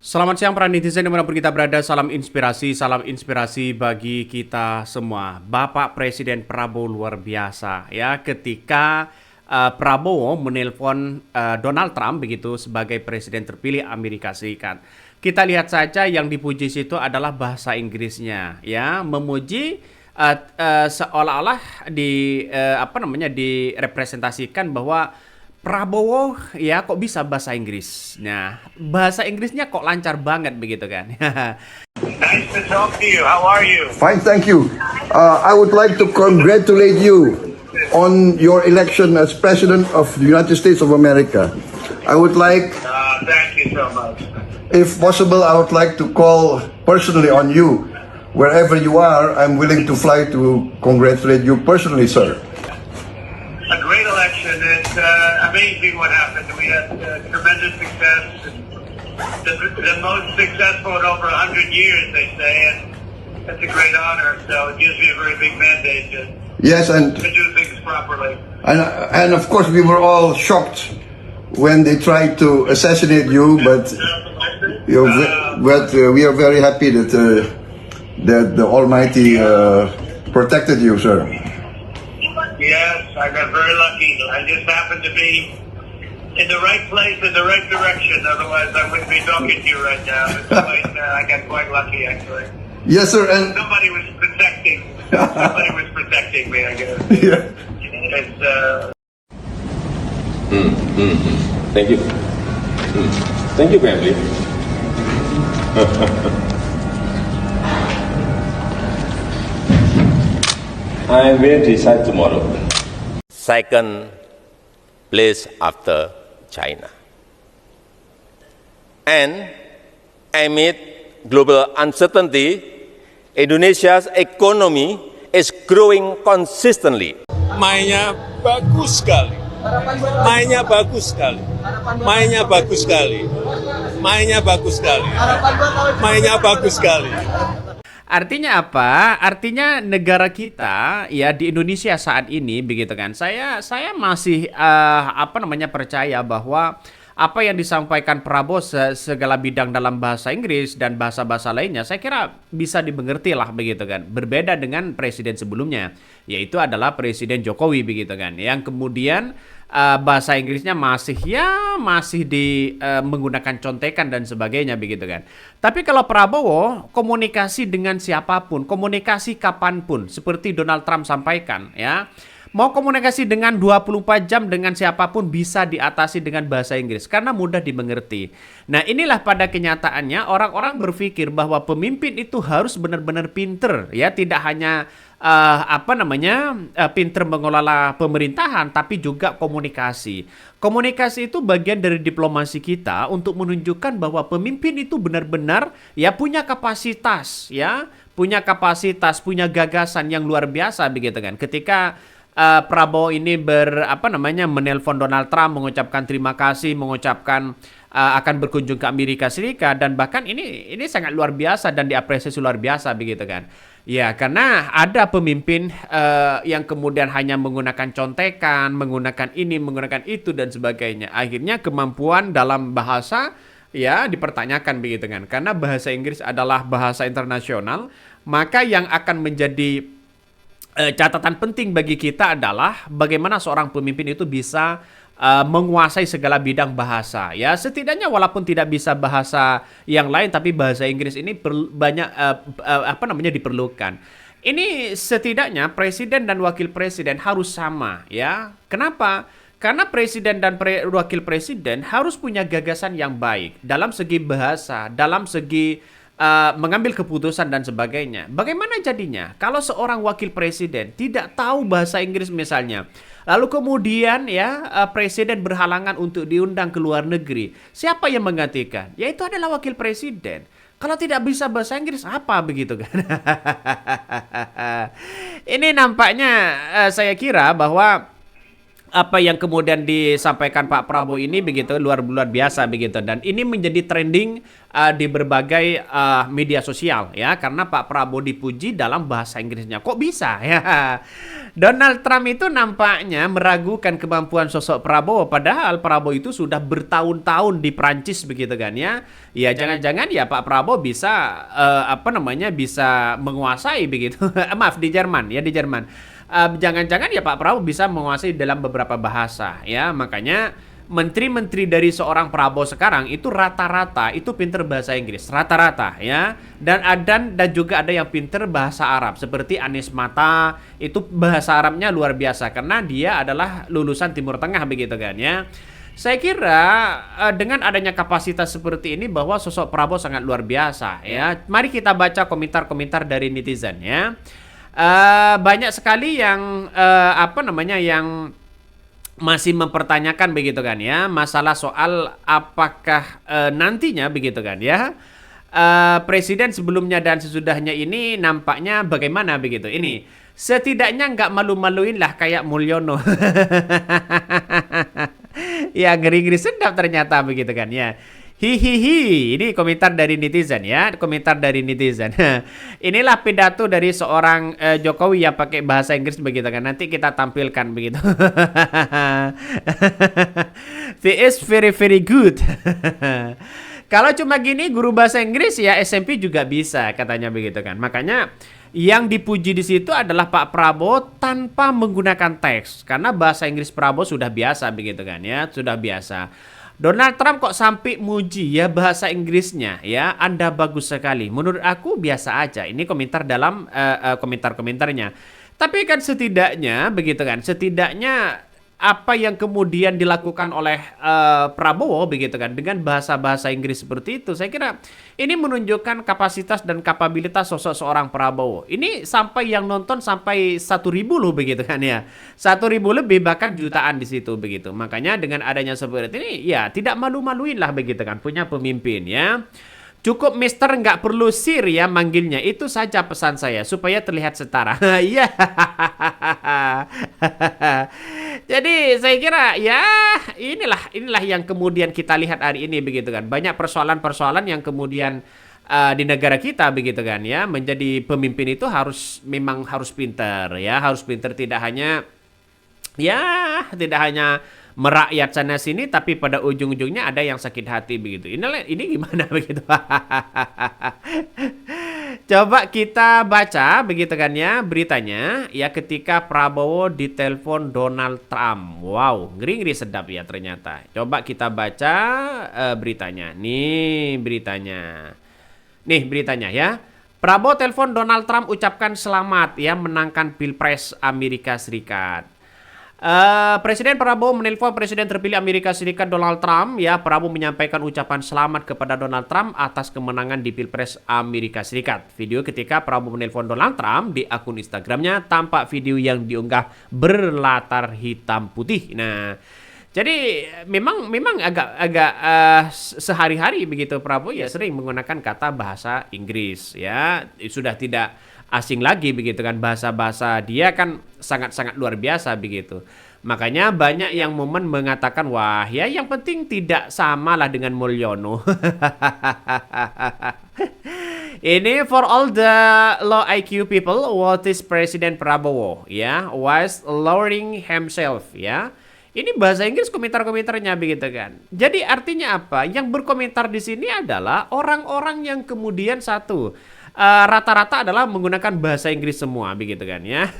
Selamat siang para netizen dimanapun kita berada, salam inspirasi bagi kita semua. Bapak Presiden Prabowo luar biasa ya ketika Prabowo menelpon Donald Trump begitu sebagai presiden terpilih Amerika Serikat. Kita lihat saja yang dipuji situ adalah bahasa Inggrisnya ya, memuji seolah-olah direpresentasikan bahwa Prabowo ya kok bisa bahasa Inggris. Nah, bahasa Inggrisnya kok lancar banget begitu kan. Nice to talk to you. How are you? Fine, thank you. I would like to congratulate you on your election as President of the United States of America. I would like, Thank you so much. if possible, I would like to call personally on you. Wherever you are, I'm willing to fly to congratulate you personally, sir. A great election. It's amazing what happened. We had tremendous success. The most successful in over 100 years, they say, and it's a great honor. So it gives me a very big mandate Yes, to do things properly. and of course we were all shocked when they tried to assassinate you, but we are very happy that the Almighty protected you, sir. Yes, I got very lucky. I just happened to be in the right place in the right direction. Otherwise, I wouldn't be talking to you right now. I got quite lucky, actually. Yes, sir, and Somebody was protecting. Somebody was protecting me, I guess. yeah. It's Thank you. Thank you, family. I will decide tomorrow. Second place after China. And amid global uncertainty, Indonesia's economy is growing consistently. Mainnya bagus sekali. Mainnya bagus sekali. Mainnya bagus sekali. Mainnya bagus sekali. Mainnya bagus sekali. Artinya apa? Artinya negara kita ya di Indonesia saat ini begitu kan. Saya masih percaya bahwa apa yang disampaikan Prabowo segala bidang dalam bahasa Inggris dan bahasa-bahasa lainnya saya kira bisa dimengerti lah begitu kan. Berbeda dengan presiden sebelumnya yaitu adalah Presiden Jokowi begitu kan. Yang kemudian bahasa Inggrisnya masih menggunakan contekan dan sebagainya begitu kan. Tapi kalau Prabowo komunikasi dengan siapapun, komunikasi kapanpun seperti Donald Trump sampaikan ya. Mau komunikasi dengan 24 jam dengan siapapun bisa diatasi dengan bahasa Inggris karena mudah dimengerti. Nah, inilah pada kenyataannya orang-orang berpikir bahwa pemimpin itu harus benar-benar pinter ya, tidak hanya pinter mengelola pemerintahan tapi juga komunikasi. Komunikasi itu bagian dari diplomasi kita untuk menunjukkan bahwa pemimpin itu benar-benar ya punya kapasitas, punya gagasan yang luar biasa begitu kan. Ketika Prabowo ini menelpon Donald Trump, mengucapkan terima kasih, mengucapkan akan berkunjung ke Amerika Serikat dan bahkan ini sangat luar biasa dan diapresiasi luar biasa begitu kan. Ya, karena ada pemimpin yang kemudian hanya menggunakan contekan, menggunakan ini, menggunakan itu dan sebagainya. Akhirnya kemampuan dalam bahasa ya dipertanyakan begitu kan. Karena bahasa Inggris adalah bahasa internasional, maka yang akan menjadi catatan penting bagi kita adalah bagaimana seorang pemimpin itu bisa menguasai segala bidang bahasa. Ya, setidaknya walaupun tidak bisa bahasa yang lain, tapi bahasa Inggris ini diperlukan. Ini setidaknya presiden dan wakil presiden harus sama, ya. Kenapa? Karena presiden dan wakil presiden harus punya gagasan yang baik dalam segi bahasa, dalam segi mengambil keputusan dan sebagainya. Bagaimana jadinya kalau seorang wakil presiden tidak tahu bahasa Inggris misalnya, lalu kemudian presiden berhalangan untuk diundang ke luar negeri, siapa yang menggantikan? Yaitu adalah wakil presiden. Kalau tidak bisa bahasa Inggris apa begitu kan? Ini nampaknya saya kira bahwa apa yang kemudian disampaikan Pak Prabowo ini begitu luar biasa begitu, dan ini menjadi trending di berbagai media sosial ya, karena Pak Prabowo dipuji dalam bahasa Inggrisnya. Kok bisa ya? Donald Trump itu nampaknya meragukan kemampuan sosok Prabowo, padahal Prabowo itu sudah bertahun-tahun di Prancis begitu kan ya. Ya jangan-jangan ya Pak Prabowo bisa bisa menguasai begitu. Maaf, di Jerman ya, di Jerman. Jangan-jangan ya Pak Prabowo bisa menguasai dalam beberapa bahasa ya, makanya menteri-menteri dari seorang Prabowo sekarang itu rata-rata itu pinter bahasa Inggris, rata-rata ya, dan juga ada yang pinter bahasa Arab seperti Anies Mata, itu bahasa Arabnya luar biasa karena dia adalah lulusan Timur Tengah begitu kan ya. Saya kira dengan adanya kapasitas seperti ini bahwa sosok Prabowo sangat luar biasa ya. Mari kita baca komentar-komentar dari netizen ya. Banyak sekali yang yang masih mempertanyakan begitu kan ya, masalah soal apakah nantinya begitu kan ya, presiden sebelumnya dan sesudahnya ini nampaknya bagaimana begitu. Ini setidaknya nggak malu-maluin lah kayak Mulyono. Ya ngeri-ngeri sedap ternyata begitu kan ya. Hihihi, ini komentar dari netizen ya, komentar dari netizen. Inilah pidato dari seorang Jokowi yang pakai bahasa Inggris begitu kan. Nanti kita tampilkan begitu. He is very very good. Kalau cuma gini guru bahasa Inggris ya SMP juga bisa katanya begitu kan. Makanya yang dipuji di situ adalah Pak Prabowo tanpa menggunakan teks, karena bahasa Inggris Prabowo sudah biasa begitu kan ya, sudah biasa. Donald Trump kok sampai muji ya bahasa Inggrisnya ya, Anda bagus sekali. Menurut aku biasa aja. Ini komentar dalam komentar-komentarnya. Tapi kan setidaknya begitu kan, setidaknya apa yang kemudian dilakukan oleh Prabowo begitu kan dengan bahasa-bahasa Inggris seperti itu, saya kira ini menunjukkan kapasitas dan kapabilitas sosok seorang Prabowo. Ini sampai yang nonton sampai 1.000 loh begitu kan ya, 1.000 lebih bahkan jutaan di situ begitu. Makanya dengan adanya seperti ini ya tidak malu-maluin lah begitu kan punya pemimpin ya. Cukup Mister, nggak perlu Sir ya manggilnya. Itu saja pesan saya supaya terlihat setara. Iya. Jadi saya kira ya inilah yang kemudian kita lihat hari ini begitu kan. Banyak persoalan-persoalan yang kemudian di negara kita begitu kan ya. Menjadi pemimpin itu memang harus pintar ya, harus pintar, tidak hanya merakyat sana sini, tapi pada ujung-ujungnya ada yang sakit hati begitu. Ini gimana begitu? Coba kita baca begitu kan ya beritanya ya, ketika Prabowo ditelepon Donald Trump. Wow, ngeri-ngeri sedap ya ternyata. Coba kita baca beritanya. Nih beritanya ya. Prabowo telepon Donald Trump, ucapkan selamat ya menangkan Pilpres Amerika Serikat. Presiden Prabowo menelpon Presiden terpilih Amerika Serikat Donald Trump ya. Prabowo menyampaikan ucapan selamat kepada Donald Trump atas kemenangan di Pilpres Amerika Serikat. Video ketika Prabowo menelpon Donald Trump di akun Instagramnya tampak video yang diunggah berlatar hitam putih. Nah, jadi memang agak sehari-hari begitu Prabowo ya sering menggunakan kata bahasa Inggris ya. Sudah tidak asing lagi begitu kan, bahasa-bahasa dia kan sangat-sangat luar biasa begitu. Makanya banyak yang momen mengatakan wah ya yang penting tidak samalah dengan Mulyono. Ini for all the low IQ people, what is Presiden Prabowo ya, was lowering himself ya. Ini bahasa Inggris komentar-komentarnya begitu kan. Jadi artinya apa? Yang berkomentar di sini adalah orang-orang yang kemudian rata-rata adalah menggunakan bahasa Inggris semua begitu kan ya.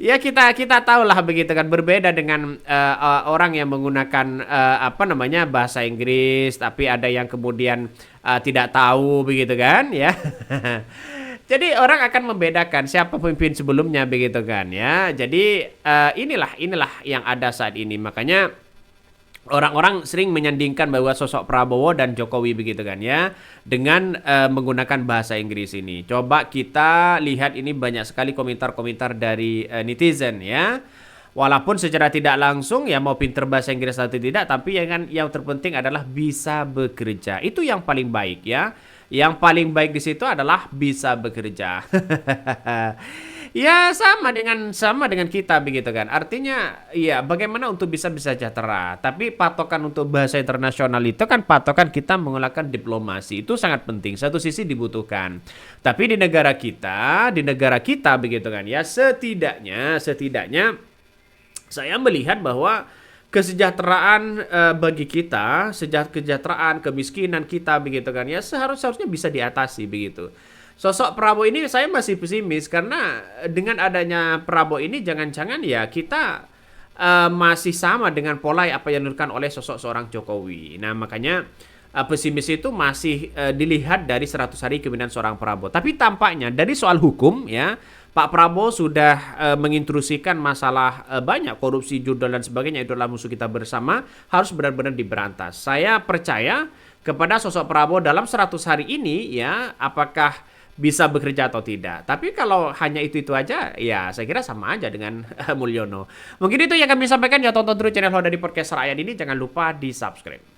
Ya kita tahu lah begitu kan, berbeda dengan orang yang menggunakan bahasa Inggris tapi ada yang kemudian tidak tahu begitu kan ya. Jadi orang akan membedakan siapa pemimpin sebelumnya begitu kan ya. Jadi inilah yang ada saat ini. Makanya orang-orang sering menyandingkan bahwa sosok Prabowo dan Jokowi begitu kan ya dengan menggunakan bahasa Inggris ini. Coba kita lihat ini banyak sekali komentar-komentar dari netizen ya. Walaupun secara tidak langsung ya mau pinter bahasa Inggris atau tidak, tapi yang terpenting adalah bisa bekerja. Itu yang paling baik ya. Yang paling baik di situ adalah bisa bekerja. Ya sama dengan kita begitu kan. Artinya ya bagaimana untuk bisa sejahtera. Tapi patokan untuk bahasa internasional itu kan patokan kita menggunakan diplomasi. Itu sangat penting. Satu sisi dibutuhkan. Tapi di negara kita begitu kan ya, setidaknya saya melihat bahwa kesejahteraan bagi kita, kesejahteraan, kemiskinan kita begitu kan ya, seharusnya bisa diatasi begitu. Sosok Prabowo ini saya masih pesimis karena dengan adanya Prabowo ini jangan-jangan ya kita masih sama dengan pola apa yang dilakukan oleh sosok seorang Jokowi. Nah, makanya pesimis itu masih dilihat dari 100 hari kepemimpinan seorang Prabowo. Tapi tampaknya dari soal hukum ya, Pak Prabowo sudah menginstruksikan masalah banyak korupsi, judul dan sebagainya itu adalah musuh kita bersama, harus benar-benar diberantas. Saya percaya kepada sosok Prabowo dalam 100 hari ini ya, apakah bisa bekerja atau tidak. Tapi kalau hanya itu aja, ya saya kira sama aja dengan Mulyono. Mungkin itu yang kami sampaikan ya, tonton terus channel Hoda di Podcast Rakyat ini, jangan lupa di subscribe.